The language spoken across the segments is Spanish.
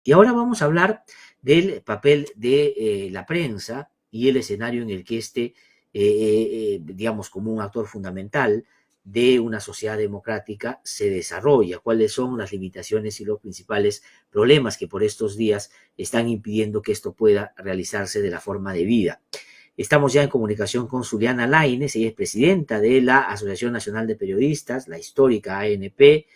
Y ahora vamos a hablar del papel de la prensa y el escenario en el que digamos, como un actor fundamental de una sociedad democrática se desarrolla, cuáles son las limitaciones y los principales problemas que por estos días están impidiendo que esto pueda realizarse de la forma debida. Estamos ya en comunicación con Zuliana Lainez, ella es presidenta de la Asociación Nacional de Periodistas, la histórica ANP,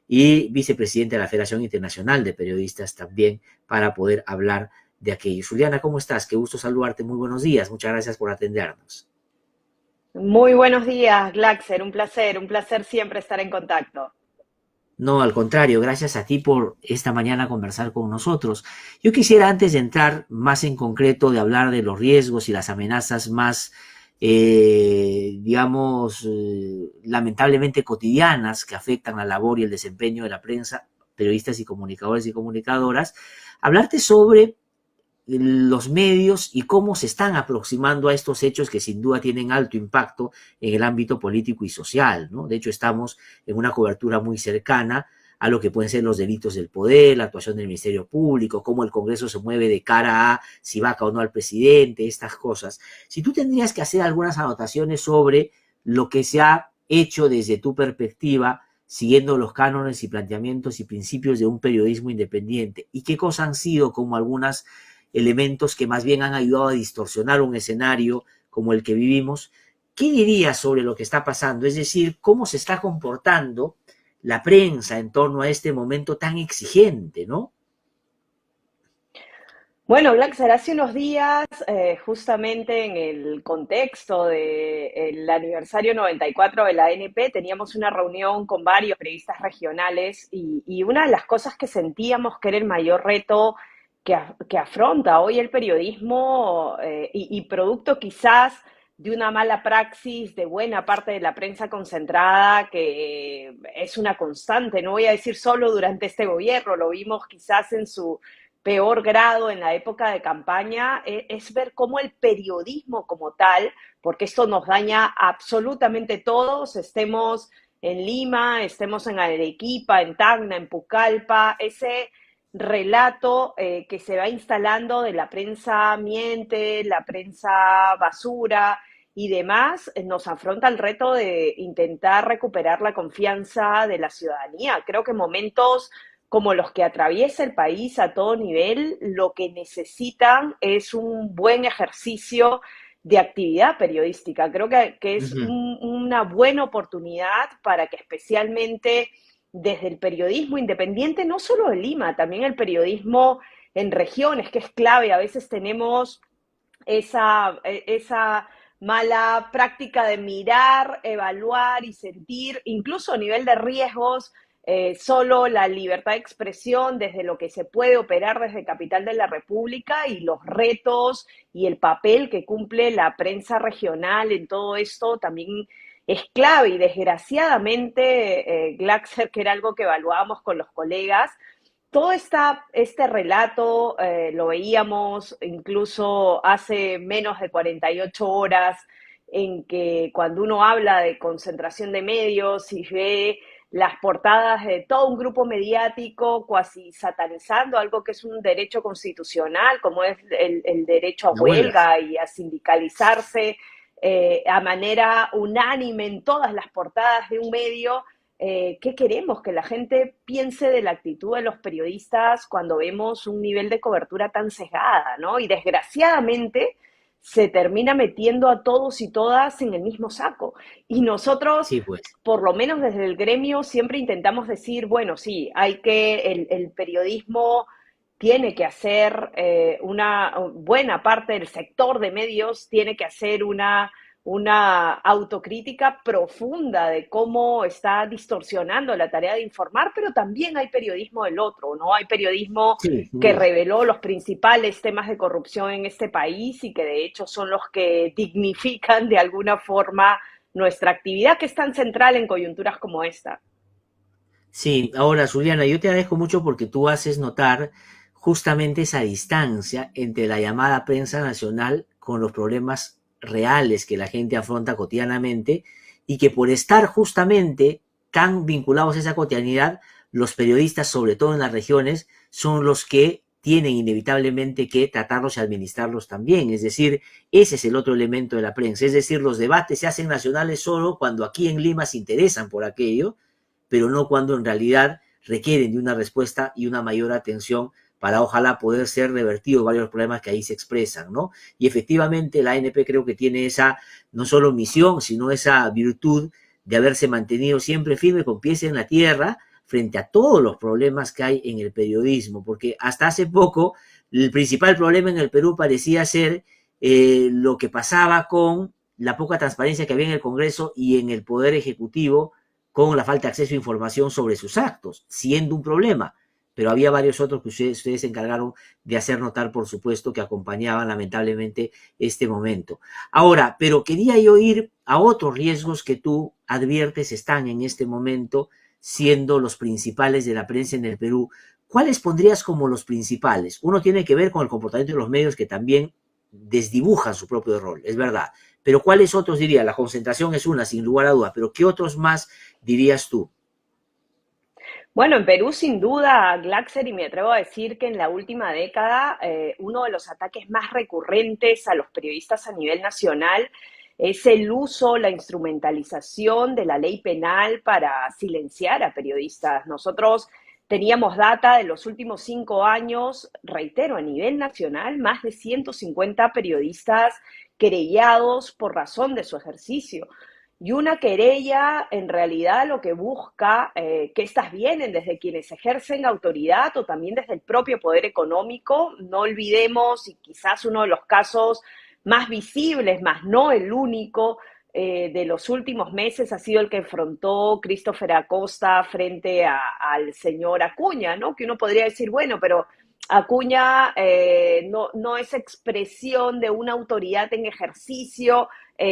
y vicepresidenta de la Federación Internacional de Periodistas también, para poder hablar de aquello. Zuliana, ¿cómo estás? Qué gusto saludarte, muy buenos días, muchas gracias por atendernos. Muy buenos días, Glaxer, un placer siempre estar en contacto. No, al contrario, gracias a ti por esta mañana conversar con nosotros. Yo quisiera, antes de entrar más en concreto, de hablar de los riesgos y las amenazas más, digamos, lamentablemente cotidianas que afectan la labor y el desempeño de la prensa, periodistas y comunicadores y comunicadoras, hablarte sobre los medios y cómo se están aproximando a estos hechos que sin duda tienen alto impacto en el ámbito político y social, ¿no? De hecho, estamos en una cobertura muy cercana a lo que pueden ser los delitos del poder, la actuación del Ministerio Público, cómo el Congreso se mueve de cara a si vaca o no al presidente, estas cosas. Si tú tendrías que hacer algunas anotaciones sobre lo que se ha hecho desde tu perspectiva, siguiendo los cánones y planteamientos y principios de un periodismo independiente, y qué cosas han sido como algunas elementos que más bien han ayudado a distorsionar un escenario como el que vivimos, ¿qué dirías sobre lo que está pasando? Es decir, ¿cómo se está comportando la prensa en torno a este momento tan exigente, ¿no? Bueno, Glaxer, hace unos días, justamente en el contexto del aniversario 94 de la ANP, teníamos una reunión con varios periodistas regionales y una de las cosas que sentíamos que era el mayor reto que afronta hoy el periodismo y producto quizás de una mala praxis de buena parte de la prensa concentrada, que es una constante, no voy a decir solo durante este gobierno, lo vimos quizás en su peor grado en la época de campaña, es ver cómo el periodismo como tal, porque esto nos daña absolutamente todos, estemos en Lima, estemos en Arequipa, en Tacna, en Pucallpa, ese relato que se va instalando de la prensa miente, la prensa basura y demás, nos afronta el reto de intentar recuperar la confianza de la ciudadanía. Creo que momentos como los que atraviesa el país a todo nivel, lo que necesitan es un buen ejercicio de actividad periodística. Creo que Uh es -huh. una buena oportunidad para que especialmente desde el periodismo independiente, no solo de Lima, también el periodismo en regiones, que es clave. A veces tenemos esa mala práctica de mirar, evaluar y sentir, incluso a nivel de riesgos, solo la libertad de expresión desde lo que se puede operar desde Capital de la República y los retos y el papel que cumple la prensa regional en todo esto también es clave. Y desgraciadamente, Glaxer, que era algo que evaluábamos con los colegas, todo este relato lo veíamos incluso hace menos de 48 horas, en que cuando uno habla de concentración de medios y ve las portadas de todo un grupo mediático cuasi satanizando algo que es un derecho constitucional, como es el derecho a La huelga. huelga y a sindicalizarse a manera unánime en todas las portadas de un medio. ¿Qué queremos? Que la gente piense de la actitud de los periodistas cuando vemos un nivel de cobertura tan sesgada, ¿no? Y desgraciadamente se termina metiendo a todos y todas en el mismo saco. Y nosotros, Sí, pues. por lo menos desde el gremio, siempre intentamos decir, bueno, sí, el periodismo tiene que hacer una buena parte del sector de medios, tiene que hacer una autocrítica profunda de cómo está distorsionando la tarea de informar, pero también hay periodismo del otro, ¿no? Hay periodismo Sí, sin que duda. reveló los principales temas de corrupción en este país y que de hecho son los que dignifican de alguna forma nuestra actividad, que es tan central en coyunturas como esta. Sí, ahora, Juliana, yo te agradezco mucho porque tú haces notar justamente esa distancia entre la llamada prensa nacional con los problemas reales que la gente afronta cotidianamente y que por estar justamente tan vinculados a esa cotidianidad, los periodistas, sobre todo en las regiones, son los que tienen inevitablemente que tratarlos y administrarlos también. Es decir, ese es el otro elemento de la prensa. Es decir, los debates se hacen nacionales solo cuando aquí en Lima se interesan por aquello, pero no cuando en realidad requieren de una respuesta y una mayor atención para ojalá poder ser revertidos varios problemas que ahí se expresan, ¿no? Y efectivamente la ANP creo que tiene esa, no solo misión, sino esa virtud de haberse mantenido siempre firme con pies en la tierra, frente a todos los problemas que hay en el periodismo, porque hasta hace poco el principal problema en el Perú parecía ser lo que pasaba con la poca transparencia que había en el Congreso y en el Poder Ejecutivo con la falta de acceso a información sobre sus actos, siendo un problema. Pero había varios otros que ustedes se encargaron de hacer notar, por supuesto, que acompañaban lamentablemente este momento. Ahora, pero quería yo ir a otros riesgos que tú adviertes están en este momento siendo los principales de la prensa en el Perú. ¿Cuáles pondrías como los principales? Uno tiene que ver con el comportamiento de los medios que también desdibujan su propio rol, es verdad. Pero ¿cuáles otros diría? La concentración es una, sin lugar a duda, pero ¿qué otros más dirías tú? Bueno, en Perú sin duda, Glaxer, y me atrevo a decir que en la última década uno de los ataques más recurrentes a los periodistas a nivel nacional es el uso, la instrumentalización de la ley penal para silenciar a periodistas. Nosotros teníamos data de los últimos 5 años, reitero, a nivel nacional, más de 150 periodistas querellados por razón de su ejercicio. Y una querella en realidad lo que busca, que estas vienen desde quienes ejercen autoridad o también desde el propio poder económico. No olvidemos, y quizás uno de los casos más visibles, más no el único, de los últimos meses ha sido el que enfrentó Christopher Acosta frente al señor Acuña, ¿no? Que uno podría decir, bueno, pero Acuña no es expresión de una autoridad en ejercicio.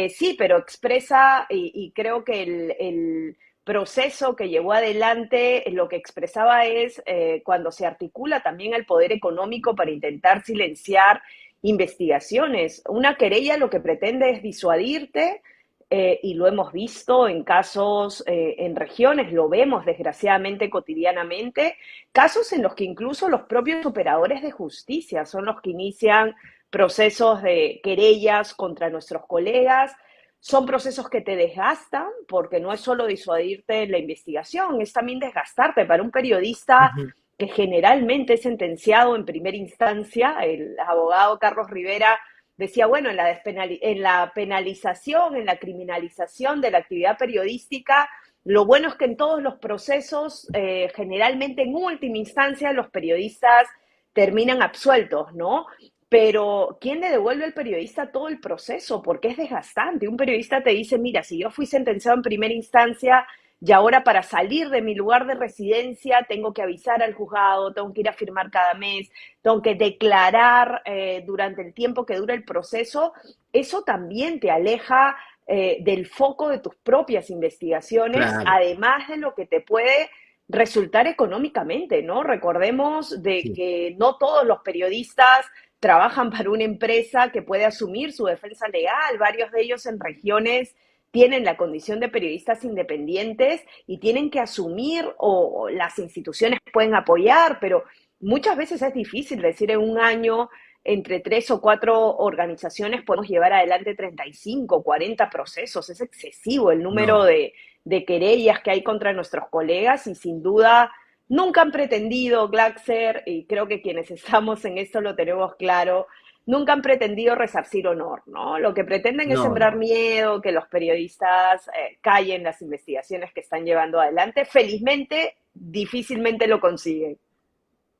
Sí, pero expresa, y creo que el proceso que llevó adelante lo que expresaba es cuando se articula también el poder económico para intentar silenciar investigaciones. Una querella lo que pretende es disuadirte, y lo hemos visto en casos, en regiones, lo vemos desgraciadamente cotidianamente, casos en los que incluso los propios operadores de justicia son los que inician procesos de querellas contra nuestros colegas. Son procesos que te desgastan, porque no es solo disuadirte en la investigación, es también desgastarte. Para un periodista Uh -huh. que generalmente es sentenciado en primera instancia, el abogado Carlos Rivera decía, bueno, en la penalización, en la criminalización de la actividad periodística, lo bueno es que en todos los procesos, generalmente en última instancia, los periodistas terminan absueltos, ¿no? Pero ¿quién le devuelve al periodista todo el proceso? Porque es desgastante. Un periodista te dice, mira, si yo fui sentenciado en primera instancia y ahora para salir de mi lugar de residencia tengo que avisar al juzgado, tengo que ir a firmar cada mes, tengo que declarar durante el tiempo que dura el proceso, eso también te aleja del foco de tus propias investigaciones, Claro, además de lo que te puede resultar económicamente, ¿no? Recordemos de sí. que no todos los periodistas trabajan para una empresa que puede asumir su defensa legal. Varios de ellos en regiones tienen la condición de periodistas independientes y tienen que asumir, o las instituciones pueden apoyar, pero muchas veces es difícil decir en un año entre 3 o 4 organizaciones podemos llevar adelante 35, 40 procesos. Es excesivo el número No. de querellas que hay contra nuestros colegas y sin duda nunca han pretendido, Glaxer, y creo que quienes estamos en esto lo tenemos claro, nunca han pretendido resarcir honor, ¿no? Lo que pretenden es No, sembrar no. miedo, que los periodistas callen las investigaciones que están llevando adelante. Felizmente, difícilmente lo consiguen.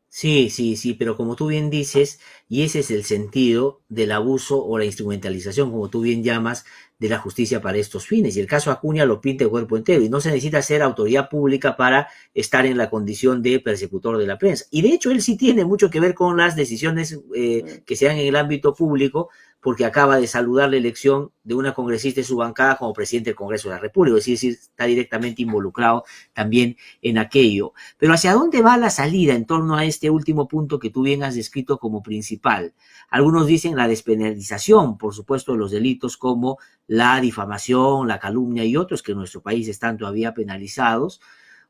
Sí, sí, sí, pero como tú bien dices, y ese es el sentido del abuso o la instrumentalización, como tú bien llamas, de la justicia para estos fines. Y el caso Acuña lo pinta el cuerpo entero, y no se necesita ser autoridad pública para estar en la condición de persecutor de la prensa. Y de hecho él sí tiene mucho que ver con las decisiones que se dan en el ámbito público, porque acaba de saludar la elección de una congresista de su bancada como presidente del Congreso de la República, es decir, está directamente involucrado también en aquello. Pero ¿hacia dónde va la salida en torno a este último punto que tú bien has descrito como principal? Algunos dicen la despenalización, por supuesto, de los delitos como la difamación, la calumnia y otros que en nuestro país están todavía penalizados.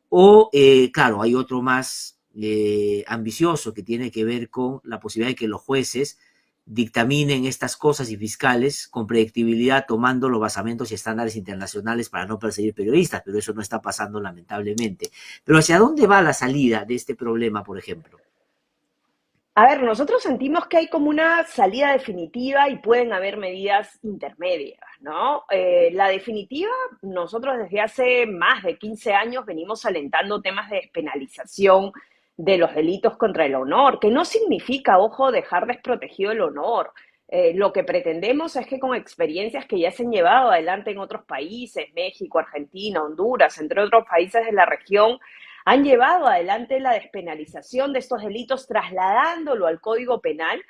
O, claro, hay otro más ambicioso que tiene que ver con la posibilidad de que los jueces dictaminen estas cosas y fiscales con predictibilidad tomando los basamentos y estándares internacionales para no perseguir periodistas, pero eso no está pasando lamentablemente. Pero ¿hacia dónde va la salida de este problema, por ejemplo? A ver, nosotros sentimos que hay como una salida definitiva y pueden haber medidas intermedias, ¿no? La definitiva, nosotros desde hace más de 15 años venimos alentando temas de despenalización de los delitos contra el honor, que no significa, ojo, dejar desprotegido el honor. Lo que pretendemos es que con experiencias que ya se han llevado adelante en otros países, México, Argentina, Honduras, entre otros países de la región, han llevado adelante la despenalización de estos delitos, trasladándolo al Código Penal,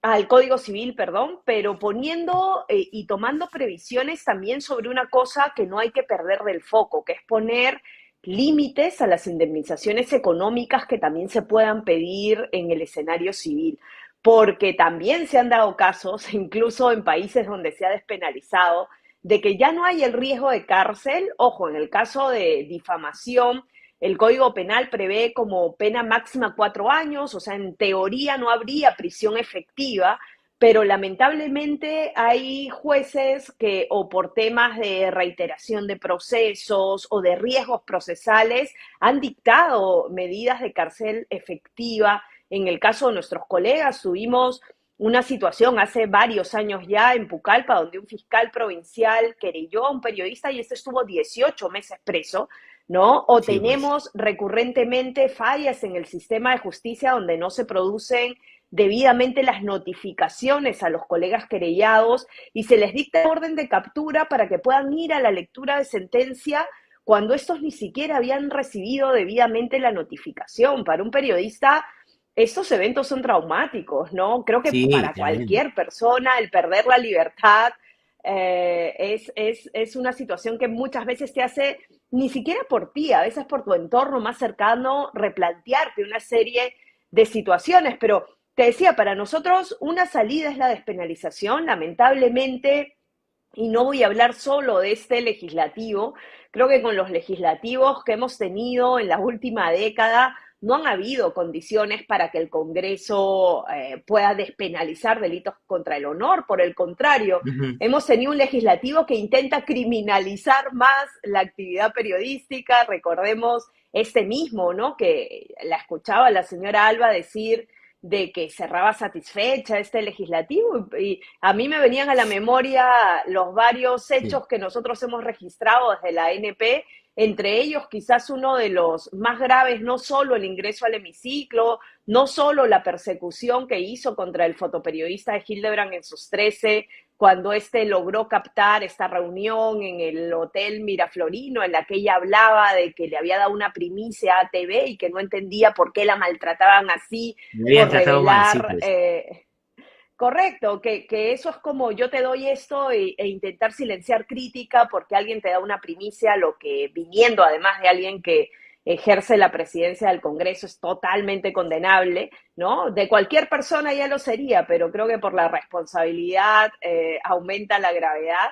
al Código Civil, perdón, pero poniendo y tomando previsiones también sobre una cosa que no hay que perder del foco, que es poner límites a las indemnizaciones económicas que también se puedan pedir en el escenario civil, porque también se han dado casos, incluso en países donde se ha despenalizado, de que ya no hay el riesgo de cárcel. Ojo, en el caso de difamación, el Código Penal prevé como pena máxima 4 años, o sea, en teoría no habría prisión efectiva, pero lamentablemente hay jueces que o por temas de reiteración de procesos o de riesgos procesales han dictado medidas de cárcel efectiva. En el caso de nuestros colegas tuvimos una situación hace varios años ya en Pucallpa, donde un fiscal provincial querelló a un periodista y este estuvo 18 meses preso, ¿no? O Sí, pues. tenemos recurrentemente fallas en el sistema de justicia donde no se producen debidamente las notificaciones a los colegas querellados y se les dicta orden de captura para que puedan ir a la lectura de sentencia cuando estos ni siquiera habían recibido debidamente la notificación. Para un periodista, estos eventos son traumáticos, ¿no? Creo que Sí, para tremendo. cualquier persona el perder la libertad es una situación que muchas veces te hace, ni siquiera por ti, a veces por tu entorno más cercano, replantearte una serie de situaciones. Pero te decía, para nosotros una salida es la despenalización, lamentablemente, y no voy a hablar solo de este legislativo, creo que con los legislativos que hemos tenido en la última década no han habido condiciones para que el Congreso pueda despenalizar delitos contra el honor. Por el contrario, Ujú. hemos tenido un legislativo que intenta criminalizar más la actividad periodística. Recordemos este mismo, ¿no? Que la escuchaba la señora Alba decir de que cerraba satisfecha este legislativo y a mí me venían a la memoria los varios Sí. hechos que nosotros hemos registrado desde la ANP, entre ellos quizás uno de los más graves, no solo el ingreso al hemiciclo, no solo la persecución que hizo contra el fotoperiodista de Hildebrand en sus 13, cuando éste logró captar esta reunión en el Hotel Miraflorino, en la que ella hablaba de que le había dado una primicia a ATV y que no entendía por qué la maltrataban así Me habían por tratado mal, sí, revelar, pues. correcto, que eso es como yo te doy esto intentar silenciar crítica porque alguien te da una primicia, lo que viniendo además de alguien que ejerce la presidencia del Congreso es totalmente condenable, ¿no? De cualquier persona ya lo sería, pero creo que por la responsabilidad aumenta la gravedad.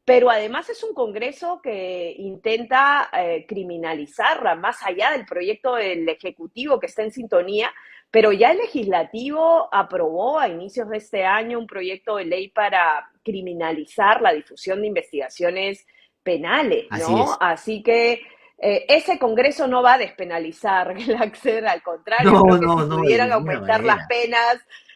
Pero además es un Congreso que intenta criminalizarla, más allá del proyecto del Ejecutivo que está en sintonía, pero ya el legislativo aprobó a inicios de este año un proyecto de ley para criminalizar la difusión de investigaciones penales, Así ¿no? es. Así que ese Congreso no va a despenalizar el acceso, al contrario, No, creo que si no, no, de pudieran ninguna aumentar manera.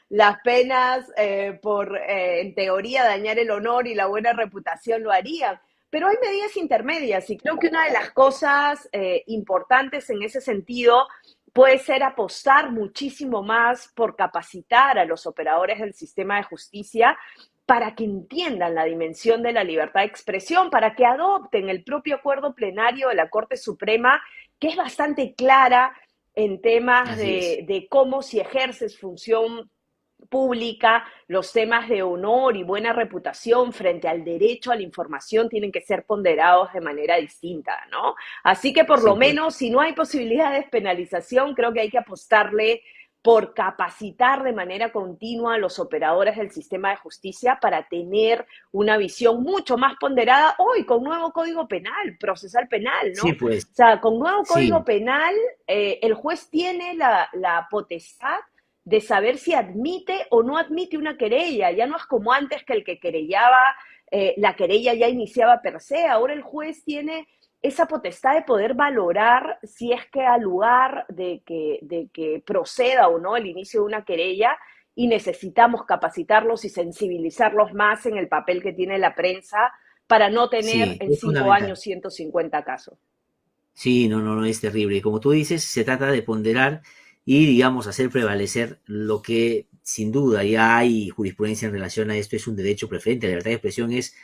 las penas por, en teoría, dañar el honor y la buena reputación lo harían. Pero hay medidas intermedias y creo que una de las cosas importantes en ese sentido puede ser apostar muchísimo más por capacitar a los operadores del sistema de justicia para que entiendan la dimensión de la libertad de expresión, para que adopten el propio acuerdo plenario de la Corte Suprema, que es bastante clara en temas Así es. de cómo si ejerces función pública, los temas de honor y buena reputación frente al derecho a la información tienen que ser ponderados de manera distinta, ¿no? Así que por lo Sí, pues. menos, si no hay posibilidad de despenalización, creo que hay que apostarle por capacitar de manera continua a los operadores del sistema de justicia para tener una visión mucho más ponderada hoy con nuevo Código Penal, procesal penal, ¿no? Sí, pues, O sea, con nuevo Código sí, Penal, el juez tiene la potestad de saber si admite o no admite una querella. Ya no es como antes que el que querellaba, la querella ya iniciaba per se. Ahora el juez tiene esa potestad de poder valorar si es que al lugar de que proceda o no el inicio de una querella, y necesitamos capacitarlos y sensibilizarlos más en el papel que tiene la prensa para no tener sí, en es 5 años fundamental. 150 casos. Sí, no, no, no, es terrible. Y como tú dices, se trata de ponderar y, digamos, hacer prevalecer lo que sin duda ya hay jurisprudencia en relación a esto, es un derecho preferente. La libertad de expresión es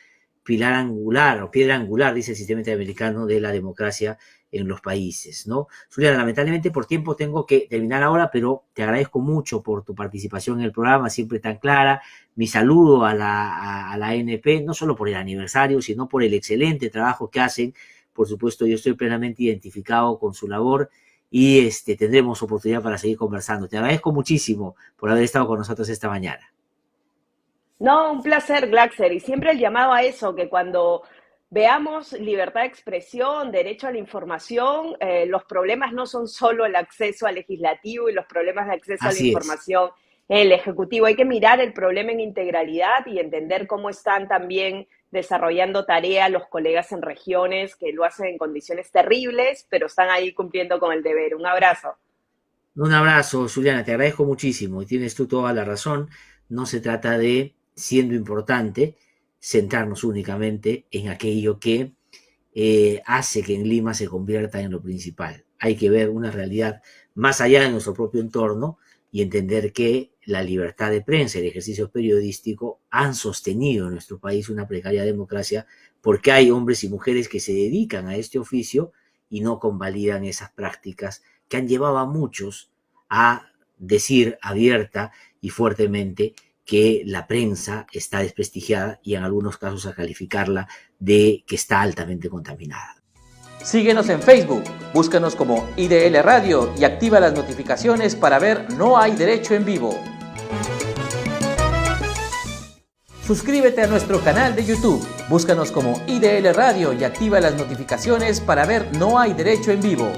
pilar angular o piedra angular, dice el sistema interamericano de la democracia en los países, ¿no? Juliana, lamentablemente por tiempo tengo que terminar ahora, pero te agradezco mucho por tu participación en el programa, siempre tan clara. Mi saludo a la ANP, no solo por el aniversario, sino por el excelente trabajo que hacen. Por supuesto, yo estoy plenamente identificado con su labor y tendremos oportunidad para seguir conversando. Te agradezco muchísimo por haber estado con nosotros esta mañana. No, un placer, Glaxer. Y siempre el llamado a eso, que cuando veamos libertad de expresión, derecho a la información, los problemas no son solo el acceso al legislativo y los problemas de acceso a la Así es. información en el ejecutivo. Hay que mirar el problema en integralidad y entender cómo están también desarrollando tarea los colegas en regiones que lo hacen en condiciones terribles, pero están ahí cumpliendo con el deber. Un abrazo. Un abrazo, Juliana, te agradezco muchísimo y tienes tú toda la razón. No se trata de, siendo importante, centrarnos únicamente en aquello que hace que en Lima se convierta en lo principal. Hay que ver una realidad más allá de nuestro propio entorno y entender que la libertad de prensa y el ejercicio periodístico han sostenido en nuestro país una precaria democracia porque hay hombres y mujeres que se dedican a este oficio y no convalidan esas prácticas que han llevado a muchos a decir abierta y fuertemente que la prensa está desprestigiada y en algunos casos a calificarla de que está altamente contaminada. Síguenos en Facebook, búscanos como IDL Radio y activa las notificaciones para ver No Hay Derecho en Vivo. Suscríbete a nuestro canal de YouTube, búscanos como IDL Radio y activa las notificaciones para ver No Hay Derecho en Vivo.